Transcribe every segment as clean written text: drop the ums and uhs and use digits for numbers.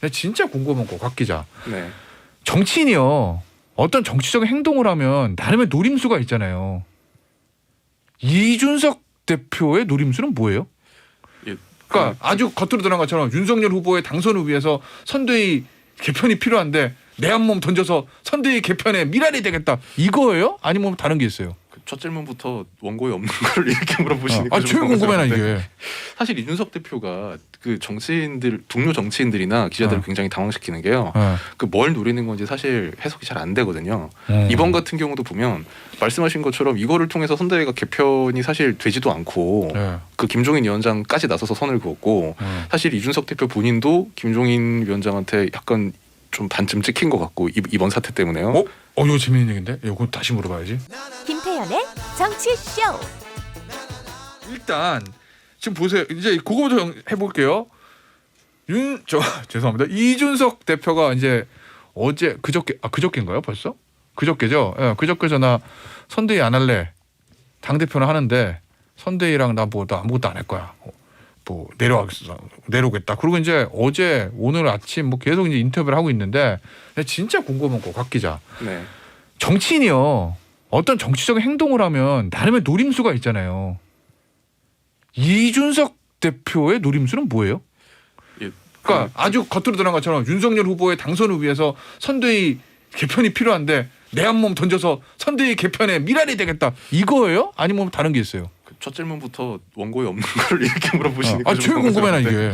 근데 진짜 궁금한 거, 곽 기자. 네. 정치인이요. 어떤 정치적인 행동을 하면 나름의 노림수가 있잖아요. 이준석 대표의 노림수는 뭐예요? 예, 그러니까 아주 겉으로 드러난 것처럼 윤석열 후보의 당선을 위해서 선대위 개편이 필요한데 내 한 몸 던져서 선대위 개편에 미랄이 되겠다. 이거예요? 아니면 다른 게 있어요? 첫 질문부터 원고에 없는 걸 이렇게 물어보시니까 제일 궁금해나 이게. 사실 이준석 대표가 그 정치인들 동료 정치인들이나 기자들을 굉장히 당황시키는 게요. 그 뭘 노리는 건지 사실 해석이 잘 안 되거든요. 이번 같은 경우도 보면 말씀하신 것처럼 이거를 통해서 선대위가 개편이 사실 되지도 않고 그 김종인 위원장까지 나서서 선을 그었고 사실 이준석 대표 본인도 김종인 위원장한테 약간 좀 반쯤 찍힌 것 같고 이번 사태 때문에요. 이거 재밌는 얘기인데? 이거 다시 물어봐야지. 김태현의 정치쇼. 일단 지금 보세요. 이제 그거부터 해볼게요. 죄송합니다. 이준석 대표가 이제 어제 그저께인가요? 벌써? 그저께죠. 예, 그저께 전화 선대위 안 할래. 당 대표는 하는데 선대위랑 나 아무것도 안 할 거야. 뭐 내려오겠다. 그리고 이제 어제 오늘 아침 뭐 계속 이제 인터뷰를 하고 있는데 진짜 궁금한 거, 곽 기자. 네. 정치인이요. 어떤 정치적인 행동을 하면 나름의 노림수가 있잖아요. 이준석 대표의 노림수는 뭐예요? 예, 그러니까 아주 겉으로 드러난 것처럼 윤석열 후보의 당선을 위해서 선대위 개편이 필요한데 내 한 몸 던져서 선대위 개편에 미랄이 되겠다. 이거예요? 아니면 다른 게 있어요? 첫 질문부터 원고에 없는 걸 이렇게 물어보시니까 제일 궁금해나 이게.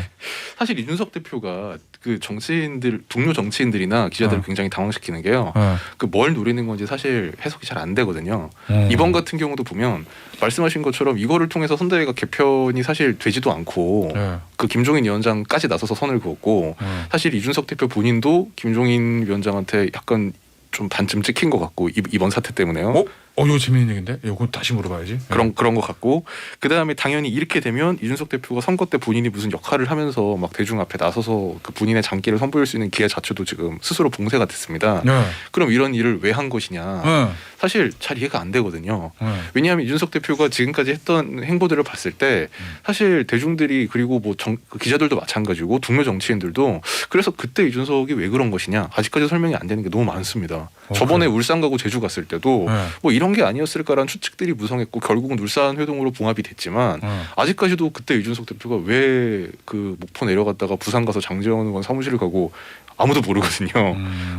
사실 이준석 대표가 그 정치인들 동료 정치인들이나 기자들을 굉장히 당황시키는 게요. 그 뭘 노리는 건지 사실 해석이 잘 안 되거든요. 이번 같은 경우도 보면 말씀하신 것처럼 이거를 통해서 선대위가 개편이 사실 되지도 않고 그 김종인 위원장까지 나서서 선을 그었고 사실 이준석 대표 본인도 김종인 위원장한테 약간 좀 반쯤 찍힌 것 같고 이번 사태 때문에요. 이거 재밌는 얘기인데? 이거 다시 물어봐야지. 그런 것 같고 그다음에 당연히 이렇게 되면 이준석 대표가 선거 때 본인이 무슨 역할을 하면서 막 대중 앞에 나서서 그 본인의 장기를 선보일 수 있는 기회 자체도 지금 스스로 봉쇄가 됐습니다. 그럼 이런 일을 왜 한 것이냐? 사실 잘 이해가 안 되거든요. 왜냐하면 이준석 대표가 지금까지 했던 행보들을 봤을 때 사실 대중들이 그리고 뭐 그 기자들도 마찬가지고 동료 정치인들도 그래서 그때 이준석이 왜 그런 것이냐 아직까지 설명이 안 되는 게 너무 많습니다. 저번에 울산 가고 제주 갔을 때도 뭐 이런 게 아니었을까라는 추측들이 무성했고 결국은 울산 회동으로 봉합이 됐지만 아직까지도 그때 이준석 대표가 왜 그 목포 내려갔다가 부산 가서 장제원 의원 사무실을 가고 아무도 모르거든요.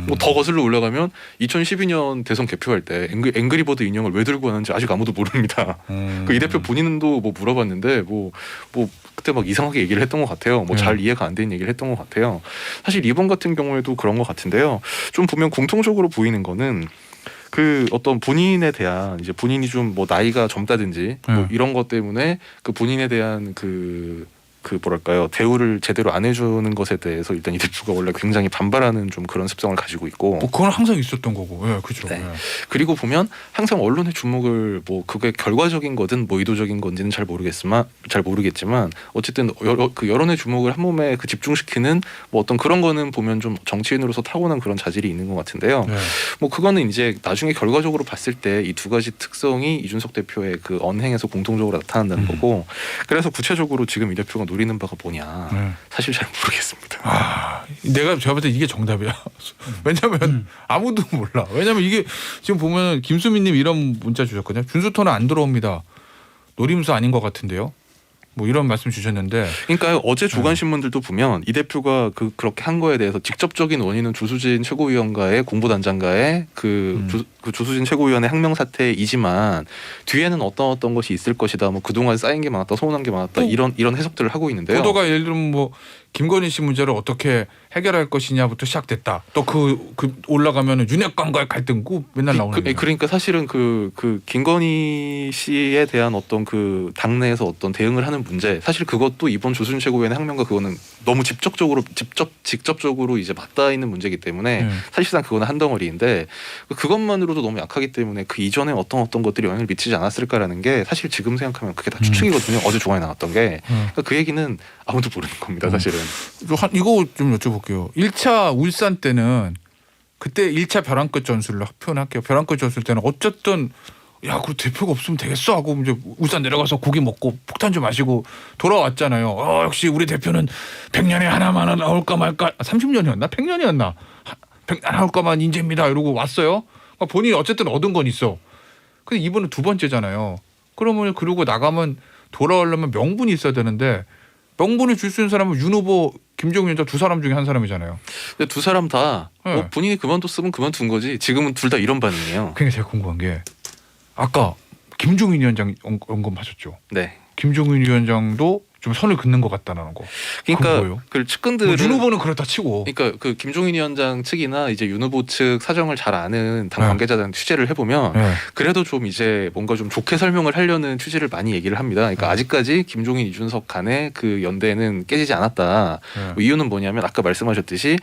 뭐 더 거슬러 올라가면 2012년 대선 개표할 때 앵그리버드 인형을 왜 들고 왔는지 아직 아무도 모릅니다. 그 이 대표 본인도 뭐 물어봤는데 뭐 그때 막 이상하게 얘기를 했던 것 같아요. 뭐 잘 이해가 안 되는 얘기를 했던 것 같아요. 사실 이번 같은 경우에도 그런 것 같은데요. 좀 보면 공통적으로 보이는 거는 그 어떤 본인에 대한 이제 본인이 좀 뭐 나이가 젊다든지 뭐 이런 것 때문에 그 본인에 대한 그 뭐랄까요 대우를 제대로 안 해주는 것에 대해서 일단 이 대표가 원래 굉장히 반발하는 좀 그런 습성을 가지고 있고 그건 항상 있었던 거고 그렇죠. 네. 그리고 보면 항상 언론의 주목을 뭐 그게 결과적인 거든 뭐 의도적인 건지는 잘 모르겠지만 어쨌든 그 여론의 주목을 한 몸에 그 집중시키는 뭐 어떤 그런 거는 보면 좀 정치인으로서 타고난 그런 자질이 있는 것 같은데요. 뭐 그거는 이제 나중에 결과적으로 봤을 때 이 두 가지 특성이 이준석 대표의 그 언행에서 공통적으로 나타난다는 거고 그래서 구체적으로 지금 이 대표가 노리는 바가 뭐냐 사실 잘 모르겠습니다. 제가 볼 때 이게 정답이야. 왜냐하면 아무도 몰라. 왜냐하면 이게 지금 보면 김수민님 이런 문자 주셨거든요. 준수토는 안 들어옵니다. 노림수 아닌 것 같은데요. 뭐 이런 말씀 주셨는데. 그러니까 어제 조간 신문들도 보면 이 대표가 그렇게 한 거에 대해서 직접적인 원인은 조수진 최고위원과의 공보단장과의 그 조수진 최고위원의 항명 사태이지만 뒤에는 어떤 것이 있을 것이다. 뭐 그동안 쌓인 게 많았다, 소원한 게 많았다 이런 해석들을 하고 있는데요. 보도가 예를 들면 뭐 김건희 씨 문제를 어떻게 해결할 것이냐부터 시작됐다. 또 그 올라가면은 윤핵관과의 갈등 맨날 나오는. 그러니까 사실은 그 김건희 씨에 대한 어떤 그 당내에서 어떤 대응을 하는 문제 사실 그것도 이번 조수진 최고위원의 항명과 그거는 너무 직접적으로 이제 맞닿아 있는 문제이기 때문에 사실상 그거는 한 덩어리인데 그것만으로도 너무 약하기 때문에 그 이전에 어떤 것들이 영향을 미치지 않았을까라는 게 사실 지금 생각하면 그게 다 추측이거든요. 어제 조간에 나왔던 게 그 얘기는 아무도 모르는 겁니다. 사실은. 이거 좀 여쭤볼게요. 1차 울산 때는 그때 1차 벼랑끝 전술로 표현할게요. 벼랑끝 전술 때는 어쨌든 야, 그 대표가 없으면 되겠어 하고 이제 울산 내려가서 고기 먹고 폭탄 좀 마시고 돌아왔잖아요. 역시 우리 대표는 100년에 하나만 나올까 말까. 30년이었나? 100년이었나? 100년 나올까만 인재입니다. 이러고 왔어요. 그러니까 본인이 어쨌든 얻은 건 있어. 근데 이번은 두 번째잖아요. 그러면 그러고 나가면 돌아오려면 명분이 있어야 되는데 명분을 줄 수 있는 사람은 윤 후보, 김종인 위원장 두 사람 중에 한 사람이잖아요. 근데 두 사람 다 네. 뭐 본인이 그만뒀으면 그만둔 거지. 지금은 둘 다 이런 반응이에요. 그러니까 제가 궁금한 게 아까 김종인 위원장 언급하셨죠. 네. 김종인 위원장도 좀 선을 긋는 것 같다는 거. 그러니까 그 측근들은 윤 후보는 그렇다 치고. 그러니까 그 김종인 위원장 측이나 이제 윤 후보 측 사정을 잘 아는 당 네. 관계자들한테 취재를 해보면 네. 그래도 좀 이제 뭔가 좀 좋게 설명을 하려는 취지를 많이 얘기를 합니다. 그러니까 아직까지 김종인 이준석 간의 그 연대는 깨지지 않았다. 네. 뭐 이유는 뭐냐면 아까 말씀하셨듯이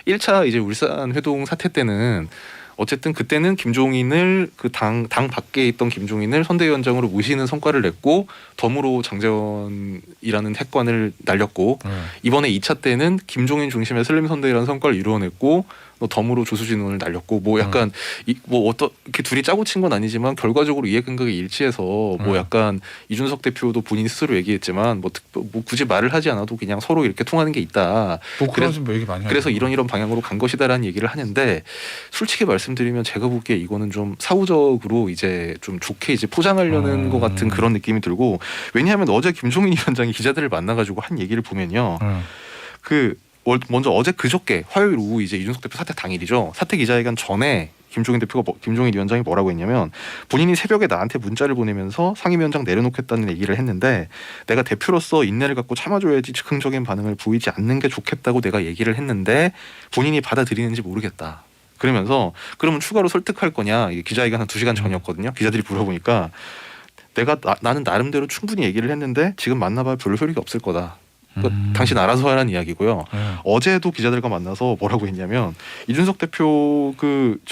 1차 이제 울산 회동 사태 때는 어쨌든 그때는 김종인을 그 당 밖에 있던 김종인을 선대위원장으로 모시는 성과를 냈고 덤으로 장재원이라는 핵관을 날렸고 네. 이번에 2차 때는 김종인 중심의 슬림 선대위라는 성과를 이루어냈고 또 덤으로 조수진원을 날렸고 뭐 약간 뭐 어떻게 둘이 짜고 친 건 아니지만 결과적으로 이해감각이 일치해서 뭐 약간 이준석 대표도 본인 스스로 얘기했지만 뭐 굳이 말을 하지 않아도 그냥 서로 이렇게 통하는 게 있다. 뭐 그래서 뭐 얘기 많이 그래서 하죠. 이런 방향으로 간 것이다라는 얘기를 하는데 솔직히 말씀드리면 제가 보기에 이거는 좀 사후적으로 이제 좀 좋게 이제 포장하려는 것 같은 그런 느낌이 들고 왜냐하면 어제 김종인 위원장이 기자들을 만나가지고 한 얘기를 보면요. 먼저 어제 그저께 화요일 오후 이제 이준석 대표 사퇴 당일이죠. 사퇴 기자회견 전에 김종인 위원장이 뭐라고 했냐면 본인이 새벽에 나한테 문자를 보내면서 상임위원장 내려놓겠다는 얘기를 했는데 내가 대표로서 인내를 갖고 참아줘야지 즉흥적인 반응을 보이지 않는 게 좋겠다고 내가 얘기를 했는데 본인이 받아들이는지 모르겠다. 그러면서 그러면 추가로 설득할 거냐. 이게 기자회견 한 2시간 전이었거든요. 기자들이 물어보니까 나는 나름대로 충분히 얘기를 했는데 지금 만나봐야 별 효력이 없을 거다. 그러니까 당신 알아서 하라는 이야기고요. 어제도 기자들과 만나서 뭐라고 했냐면 이준석 대표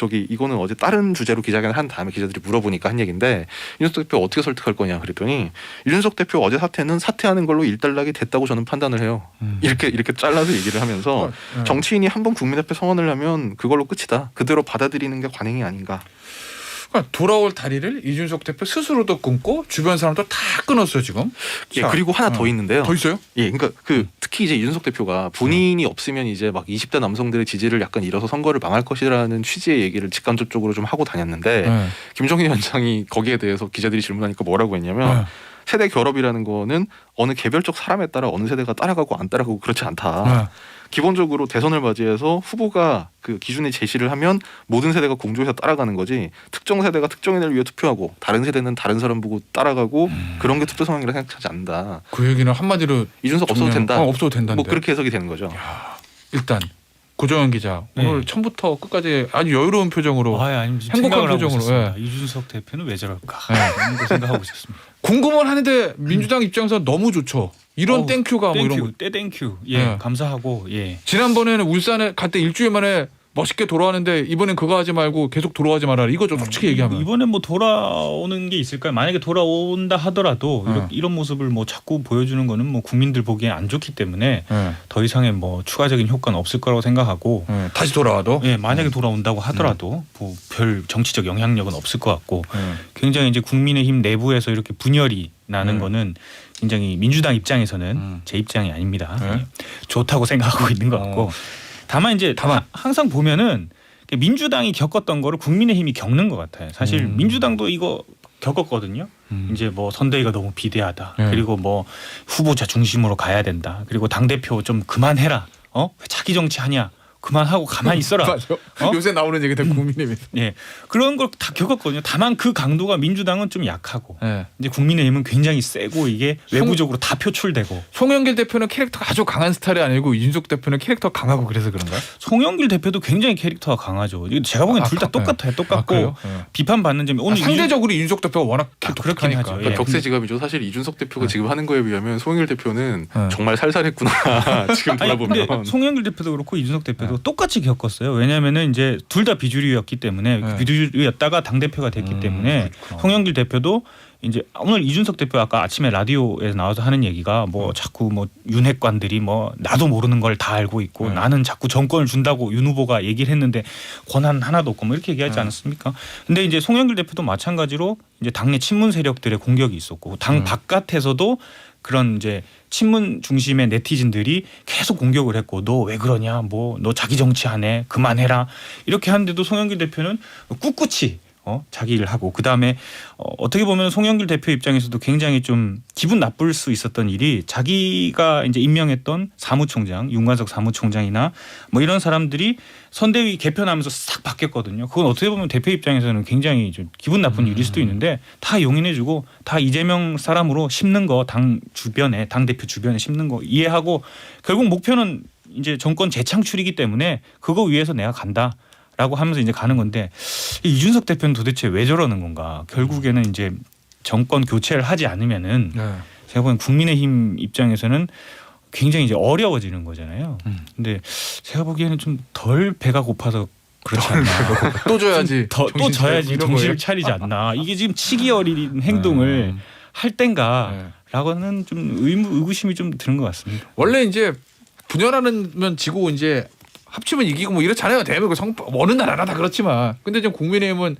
이거는 어제 다른 주제로 기자회견을 한 다음에 기자들이 물어보니까 한 얘기인데 이준석 대표 어떻게 설득할 거냐 그랬더니 이준석 대표 어제 사퇴는 사퇴하는 걸로 일단락이 됐다고 저는 판단을 해요. 이렇게 잘라서 얘기를 하면서 정치인이 한 번 국민 앞에 성언을 하면 그걸로 끝이다. 그대로 받아들이는 게 관행이 아닌가. 그러니까 돌아올 다리를 이준석 대표 스스로도 끊고 주변 사람도 다 끊었어요 지금. 예, 그리고 하나 더 있는데요. 더 있어요? 예, 그러니까 특히 이제 이준석 대표가 본인이 없으면 이제 막 20대 남성들의 지지를 약간 잃어서 선거를 망할 것이라는 취지의 얘기를 직간접적으로 좀 하고 다녔는데 김종인 위원장이 거기에 대해서 기자들이 질문하니까 뭐라고 했냐면 세대 결합이라는 거는 어느 개별적 사람에 따라 어느 세대가 따라가고 안 따라가고 그렇지 않다. 기본적으로 대선을 맞이해서 후보가 그 기준에 제시를 하면 모든 세대가 공조해서 따라가는 거지 특정 세대가 특정인을 위해 투표하고 다른 세대는 다른 사람 보고 따라가고 그런 게 투표 상황이라 생각하지 않는다. 그 얘기는 한마디로 이준석 없어도 된다. 없어도 된다는데. 뭐 그렇게 해석이 되는 거죠. 야, 일단 고정현 기자 오늘 처음부터 끝까지 아주 여유로운 표정으로 행복한 표정으로 이준석 대표는 왜 저럴까 이런 거 생각하고 있었습니다. 궁금은 하는데 민주당 입장에서 너무 좋죠. 이런 땡큐가 땡큐, 뭐 이런 거. 땡큐. 예. 감사하고 지난번에는 울산에 갈 때 일주일 만에 멋있게 돌아왔는데 이번엔 그거 하지 말고 계속 돌아오지 말아라. 이거 좀 솔직히 얘기하면. 이번엔 뭐 돌아오는 게 있을까요? 만약에 돌아온다 하더라도 이런 모습을 뭐 자꾸 보여주는 거는 뭐 국민들 보기에 안 좋기 때문에 더 이상의 뭐 추가적인 효과는 없을 거라고 생각하고 다시 돌아와도 만약에 돌아온다고 하더라도 뭐 별 정치적 영향력은 없을 것 같고 굉장히 이제 국민의힘 내부에서 이렇게 분열이 나는 거는 굉장히 민주당 입장에서는 제 입장이 아닙니다. 좋다고 생각하고 있는 것 같고 다만 이제 항상 보면은 민주당이 겪었던 거를 국민의힘이 겪는 것 같아요. 사실 민주당도 이거 겪었거든요. 이제 뭐 선대위가 너무 비대하다. 그리고 뭐 후보자 중심으로 가야 된다. 그리고 당 대표 좀 그만해라. 왜 자기 정치하냐. 그만하고 가만히 있어라. 맞아. 요새 나오는 얘기들 국민의힘. 예, 그런 걸 다 겪었거든요. 다만 그 강도가 민주당은 좀 약하고 이제 국민의힘은 굉장히 세고 이게 외부적으로 다 표출되고. 송영길 대표는 캐릭터가 아주 강한 스타일이 아니고 이준석 대표는 캐릭터 강하고 그래서 그런가요? 송영길 대표도 굉장히 캐릭터가 강하죠. 제가 보기엔 둘 다 똑같아요. 똑같고 비판받는 점이 오늘 상대적으로 이준석 대표가 워낙 그렇긴 하죠. 그러니까 격세지감이죠. 사실 이준석 대표가 지금 하는 거에 비하면 송영길 대표는 정말 살살했구나. 지금 돌아보면. 근데 송영길 대표도 그렇고 이준석 대표도 똑같이 겪었어요. 왜냐하면은 이제 둘 다 비주류였기 때문에 비주류였다가 당 대표가 됐기 때문에 그렇구나. 송영길 대표도 이제 오늘 이준석 대표 아까 아침에 라디오에서 나와서 하는 얘기가 뭐 자꾸 뭐 윤핵관들이 뭐 나도 모르는 걸 다 알고 있고 나는 자꾸 정권을 준다고 윤 후보가 얘기를 했는데 권한 하나도 없고 뭐 이렇게 얘기하지 않았습니까? 근데 이제 송영길 대표도 마찬가지로 이제 당내 친문 세력들의 공격이 있었고 당 바깥에서도 그런 이제 친문 중심의 네티즌들이 계속 공격을 했고 너 왜 그러냐 뭐 너 자기 정치하네 그만해라 이렇게 하는데도 송영길 대표는 꿋꿋이 자기 일을 하고 그다음에 어떻게 보면 송영길 대표 입장에서도 굉장히 좀 기분 나쁠 수 있었던 일이 자기가 이제 임명했던 사무총장 윤관석 사무총장이나 뭐 이런 사람들이 선대위 개편하면서 싹 바뀌었거든요. 그건 어떻게 보면 대표 입장에서는 굉장히 좀 기분 나쁜 일일 수도 있는데 다 용인해주고 다 이재명 사람으로 심는 거 당 주변에 당 대표 주변에 심는 거 이해하고 결국 목표는 이제 정권 재창출이기 때문에 그거 위해서 내가 간다. 라고 하면서 이제 가는 건데 이준석 대표는 도대체 왜 저러는 건가? 결국에는 이제 정권 교체를 하지 않으면은 제가 보기엔 국민의힘 입장에서는 굉장히 이제 어려워지는 거잖아요. 근데 제가 보기에는 좀 덜 배가 고파서 그렇지 않나. 또 줘야지. 또 져야지 정신을 차리지 않나. 이게 지금 치기 어린 행동을 할 땐가라고는 좀 의구심이 좀 드는 것 같습니다. 원래 이제 분열하면 지고 이제 합치면 이기고 뭐 이렇잖아요. 대한민국 어느 나라나 다 그렇지만. 근데 지금 국민의힘은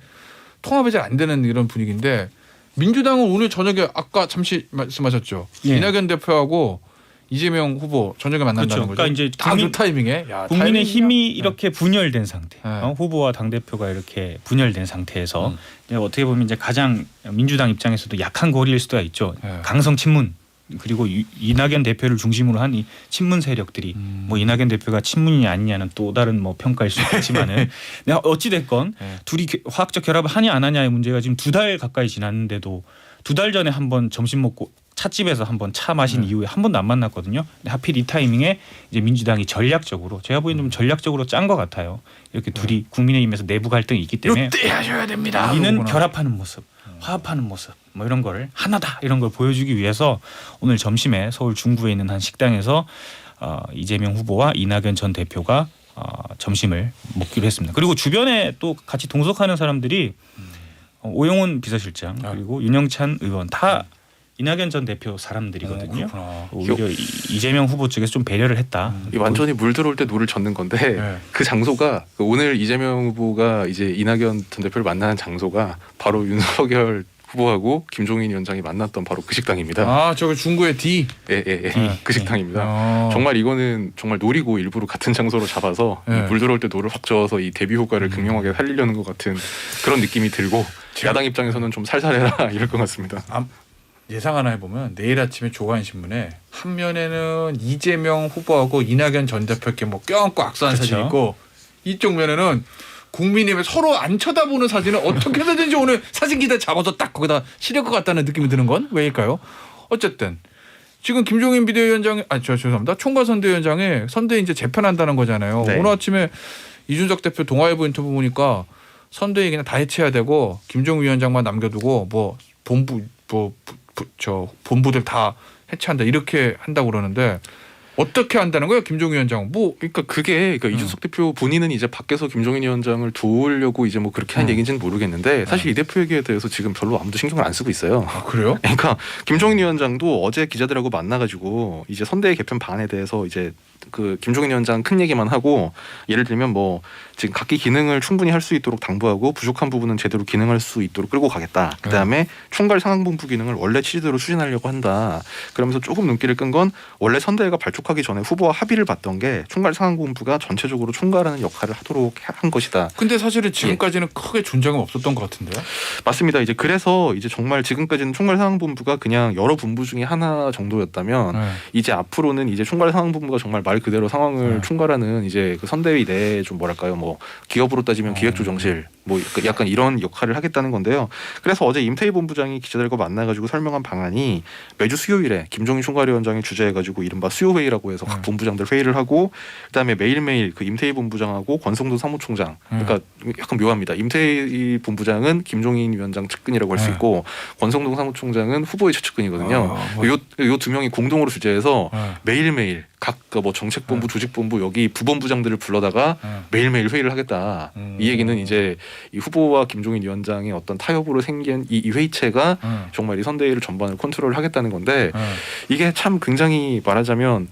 통합이 잘 안 되는 이런 분위기인데 민주당은 오늘 저녁에 아까 잠시 말씀하셨죠. 예. 이낙연 대표하고 이재명 후보 저녁에 만난다는 그렇죠. 거죠. 그러니까 이제 딱 타이밍에. 야, 국민의힘이 이렇게 분열된 상태, 네. 후보와 당 대표가 이렇게 분열된 상태에서 이제 어떻게 보면 이제 가장 민주당 입장에서도 약한 고리일 수가 있죠. 네. 강성 강성 친문. 그리고 이낙연 대표를 중심으로 한 이 친문 세력들이 뭐 이낙연 대표가 친문이 아니냐는 또 다른 뭐 평가일 수 있지만은 어찌 됐건 네. 둘이 화학적 결합을 하냐 안 하냐의 문제가 지금 2달 가까이 지났는데도 2달 전에 한번 점심 먹고 찻집에서 한번 차 마신 이후에 한 번도 안 만났거든요. 근데 하필 이 타이밍에 이제 민주당이 전략적으로 제가 보기엔 좀 전략적으로 짠 것 같아요. 이렇게 둘이 국민의힘에서 내부 갈등이 있기 때문에 이때 하셔야 됩니다. 우리는 그러구나. 결합하는 모습, 화합하는 모습 뭐 이런 거를 하나다 이런 걸 보여주기 위해서 오늘 점심에 서울 중구에 있는 한 식당에서 이재명 후보와 이낙연 전 대표가 점심을 먹기로 했습니다. 그리고 주변에 또 같이 동석하는 사람들이 오영훈 비서실장 그리고 윤영찬 의원 다 이낙연 전 대표 사람들이거든요. 오히려 이재명 후보 쪽에서 좀 배려를 했다. 이 완전히 물 들어올 때 노를 젓는 건데 그 장소가 오늘 이재명 후보가 이제 이낙연 전 대표를 만나는 장소가 바로 윤석열 후보하고 김종인 위원장이 만났던 바로 그 식당입니다. 아 저기 중구의 D. 그 식당입니다. 정말 이거는 정말 노리고 일부러 같은 장소로 잡아서 물 들어올 때 노를 확 저어서 이 대비 효과를 극명하게 살리려는 것 같은 그런 느낌이 들고 야당 입장에서는 좀 살살해라 이럴 것 같습니다. 예상 하나 해보면 내일 아침에 조간신문에 한 면에는 이재명 후보하고 이낙연 전 대표 이렇게 뭐 껴안고 악수한 그렇죠. 사진이 있고 이쪽 면에는 국민의힘에 서로 안 쳐다보는 사진을 어떻게 해서든지 오늘 사진기다 잡아서 딱 거기다 실을 것 같다는 느낌이 드는 건 왜일까요? 어쨌든 지금 김종인 비대위원장이 죄송합니다. 총괄선대위원장이 선대위 이제 재편한다는 거잖아요. 네. 오늘 아침에 이준석 대표 동아일보 인터뷰 보니까 선대위 그냥 다 해체해야 되고 김종인 위원장만 남겨두고 뭐 본부들 다 해체한다 이렇게 한다고 그러는데 어떻게 한다는 거예요, 김종인 위원장? 그러니까 이준석 대표 본인은 이제 밖에서 김종인 위원장을 도우려고 이제 뭐 그렇게 한 얘기인지는 모르겠는데 사실 이 대표 얘기에 대해서 지금 별로 아무도 신경을 안 쓰고 있어요. 아, 그래요? 그러니까 김종인 위원장도 어제 기자들하고 만나가지고 이제 선대위 개편 방안에 대해서 이제 그 김종인 위원장 큰 얘기만 하고 예를 들면 뭐 지금 각기 기능을 충분히 할 수 있도록 당부하고 부족한 부분은 제대로 기능할 수 있도록 끌고 가겠다. 그다음에 총괄 상황본부 기능을 원래 취지대로 추진하려고 한다. 그러면서 조금 눈길을 끈 건 원래 선대위가 발족하기 전에 후보와 합의를 봤던 게 총괄 상황본부가 전체적으로 총괄하는 역할을 하도록 한 것이다. 근데 사실은 지금까지는 크게 존재감 없었던 것 같은데요. 맞습니다. 이제 그래서 이제 정말 지금까지는 총괄 상황본부가 그냥 여러 본부 중에 하나 정도였다면 이제 앞으로는 이제 총괄 상황본부가 정말 말 그대로 상황을 총괄하는 이제 그 선대위 내에 좀 뭐랄까요, 뭐 기업으로 따지면 기획조정실 뭐 약간 이런 역할을 하겠다는 건데요. 그래서 어제 임태희 본부장이 기자들과 만나가지고 설명한 방안이 매주 수요일에 김종인 총괄위원장이 주재해가지고 이른바 수요회의라고 해서 각 본부장들 회의를 하고 그다음에 매일매일 그 임태희 본부장하고 권성동 사무총장 그러니까 약간 묘합니다. 임태희 본부장은 김종인 위원장 측근이라고 할 수 있고 권성동 사무총장은 후보의 최측근이거든요. 요 두 명이 공동으로 주재해서 매일매일 각 뭐 정책본부, 조직본부 여기 부본부장들을 불러다가 매일매일 회의를 하겠다. 이 얘기는 이제 이 후보와 김종인 위원장의 어떤 타협으로 생긴 이 회의체가 정말 이 선대위를 전반을 컨트롤하겠다는 건데 이게 참 굉장히 말하자면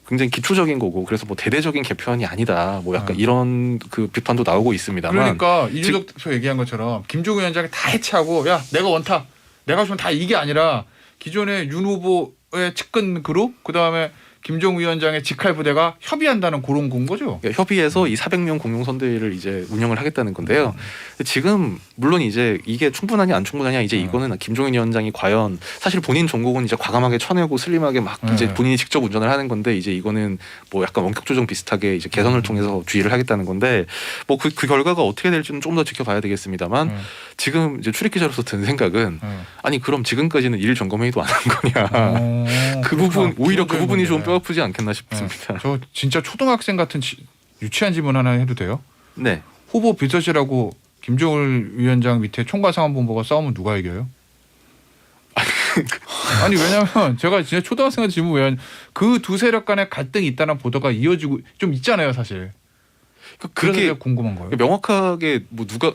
굉장히 기초적인 거고 그래서 뭐 대대적인 개편이 아니다 뭐 약간 이런 그 비판도 나오고 있습니다만 그러니까 이준석 대표 얘기한 것처럼 김종인 위원장이 다 해체하고 야 내가 원탑 내가 주면 다 이게 아니라 기존의 윤 후보의 측근 그룹 그다음에 김종인 위원장의 직할 부대가 협의한다는 그런 건 거죠. 협의해서 이 400명 공용 선대위를 이제 운영을 하겠다는 건데요. 지금 물론 이제 이게 충분하냐 안 충분하냐 이제 이거는 김종인 위원장이 과연 사실 본인 종국은 이제 과감하게 쳐내고 슬림하게 막 이제 본인이 직접 운전을 하는 건데 이제 이거는 뭐 약간 원격 조정 비슷하게 이제 개선을 통해서 주의를 하겠다는 건데 뭐 그 결과가 어떻게 될지는 좀 더 지켜봐야 되겠습니다만 지금 이제 출입 기자로서 든 생각은 아니 그럼 지금까지는 일 점검회의도 안 한 거냐. 그 부분 오히려 그 부분이 좀 뼈아프지 않겠나 싶습니다. 저 진짜 초등학생 같은 유치한 질문 하나 해도 돼요? 네. 후보 비서실하고 김종일 위원장 밑에 총괄상황본부가 싸우면 누가 이겨요? 아니 왜냐면 제가 진짜 초등학생한테 질문 왜 그 두 세력 간의 갈등이 있다는 보도가 이어지고 좀 있잖아요 사실. 그렇게 궁금한 거예요. 명확하게 뭐 누가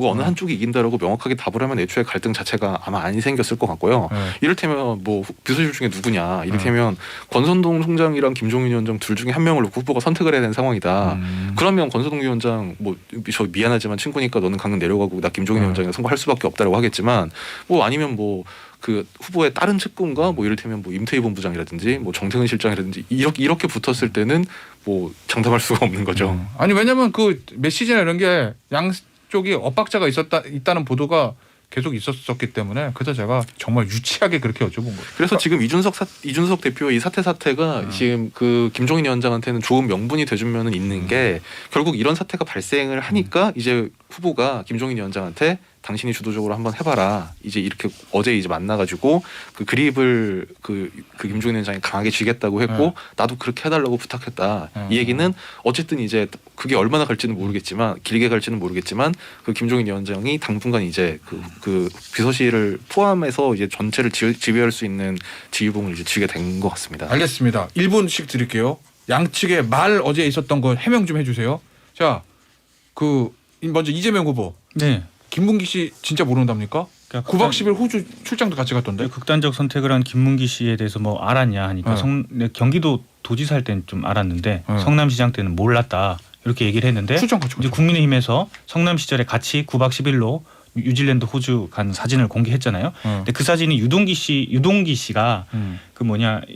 어느 한쪽이 이긴다라고 명확하게 답을 하면 애초에 갈등 자체가 아마 안 생겼을 것 같고요. 이를테면 뭐 비서실 중에 누구냐. 이를테면 권선동 총장이랑 김종인 위원장 둘 중에 한 명을 놓고 후보가 선택을 해야 되는 상황이다. 그러면 권선동 위원장 뭐 저 미안하지만 친구니까 너는 강릉 내려가고 나 김종인 위원장이랑 선거할 수밖에 없다라고 하겠지만 뭐 아니면 뭐 그 후보의 다른 측근과 뭐 이를테면 뭐 임태희 본부장이라든지 뭐 정태근 실장이라든지 이렇게 붙었을 때는 뭐 장담할 수가 없는 거죠. 아니 왜냐면 그 메시지나 이런 게 양쪽이 엇박자가 있다는 보도가 계속 있었기 때문에 그래서 제가 정말 유치하게 그렇게 여쭤본 거예요. 그래서 지금 이준석 대표의 이 사태가 지금 그 김종인 위원장한테는 좋은 명분이 돼주면은 있는 게 결국 이런 사태가 발생을 하니까 이제 후보가 김종인 위원장한테 당신이 주도적으로 한번 해봐라. 이제 이렇게 어제 이제 만나가지고 그 그립을 그 김종인 위원장이 강하게 쥐겠다고 했고 나도 그렇게 해달라고 부탁했다. 이 얘기는 어쨌든 이제 그게 얼마나 갈지는 모르겠지만 길게 갈지는 모르겠지만 그 김종인 위원장이 당분간 이제 그 비서실을 포함해서 이제 전체를 지휘할 수 있는 지휘봉을 이제 쥐게 된 것 같습니다. 알겠습니다. 1분씩 드릴게요. 양측의 말 어제 있었던 거 해명 좀 해주세요. 자, 그 먼저 이재명 후보. 네. 김문기 씨 진짜 모른답니까? 그러니까 9박 10일 호주 출장도 같이 갔던데. 극단적 선택을 한 김문기 씨에 대해서 뭐 알았냐 하니까 경기도 도지사 할 때는 좀 알았는데 성남시장 때는 몰랐다 이렇게 얘기를 했는데 출장 같이 이제 국민의힘에서 성남 시절에 같이 9박 10일로 뉴질랜드 호주 간 사진을 공개했잖아요. 근데 그 사진이 유동규 씨가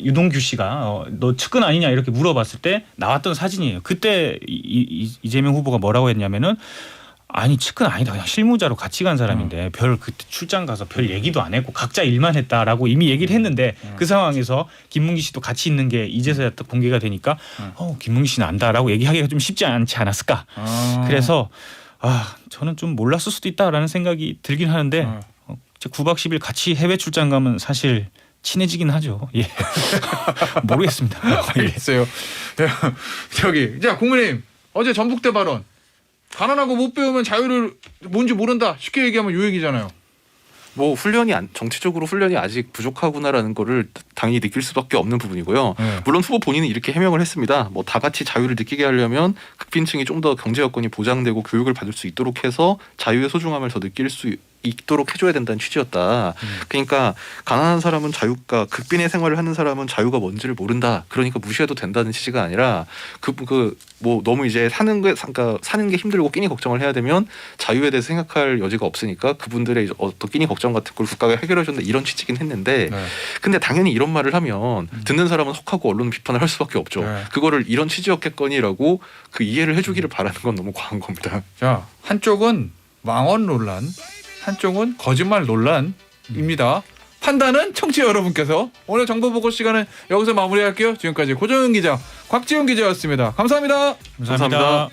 유동규 씨가 너 측근 아니냐 이렇게 물어봤을 때 나왔던 사진이에요. 그때 이재명 후보가 뭐라고 했냐면은 아니 측근 아니다 그냥 실무자로 같이 간 사람인데 별 그때 출장 가서 별 얘기도 안 했고 각자 일만 했다라고 이미 얘기를 했는데 그 상황에서 김문기 씨도 같이 있는 게 이제서야 공개가 되니까 김문기 씨는 안다라고 얘기하기가 좀 쉽지 않지 않았을까. 그래서 저는 좀 몰랐을 수도 있다라는 생각이 들긴 하는데 9박 10일 같이 해외 출장 가면 사실 친해지긴 하죠. 예. 모르겠습니다. 알겠어요. 저기 자 국민의힘 어제 전북대 발언. 가난하고 못 배우면 자유를 뭔지 모른다. 쉽게 얘기하면 요 얘기잖아요. 뭐 정치적으로 훈련이 아직 부족하구나라는 거를 당연히 느낄 수밖에 없는 부분이고요. 물론 후보 본인은 이렇게 해명을 했습니다. 뭐 다 같이 자유를 느끼게 하려면 극빈층이 좀 더 경제 여건이 보장되고 교육을 받을 수 있도록 해서 자유의 소중함을 더 느낄 수 있도록 해줘야 된다는 취지였다. 그러니까 가난한 사람은 자유가 극빈의 생활을 하는 사람은 자유가 뭔지를 모른다. 그러니까 무시해도 된다는 취지가 아니라 뭐 너무 이제 사는 게 힘들고 끼니 걱정을 해야 되면 자유에 대해서 생각할 여지가 없으니까 그분들의 이제 어떤 끼니 걱정 같은 걸 국가가 해결해 준다 이런 취지긴 했는데 근데 당연히 이런 말을 하면 듣는 사람은 혹하고 언론은 비판을 할 수밖에 없죠. 그거를 이런 취지였겠거니라고 그 이해를 해주기를 바라는 건 너무 과한 겁니다. 자 한쪽은 망언 논란, 한쪽은 거짓말 논란입니다. 판단은 청취자 여러분께서. 오늘 정보 보고 시간은 여기서 마무리할게요. 지금까지 고정은 기자, 곽지훈 기자였습니다. 감사합니다. 감사합니다.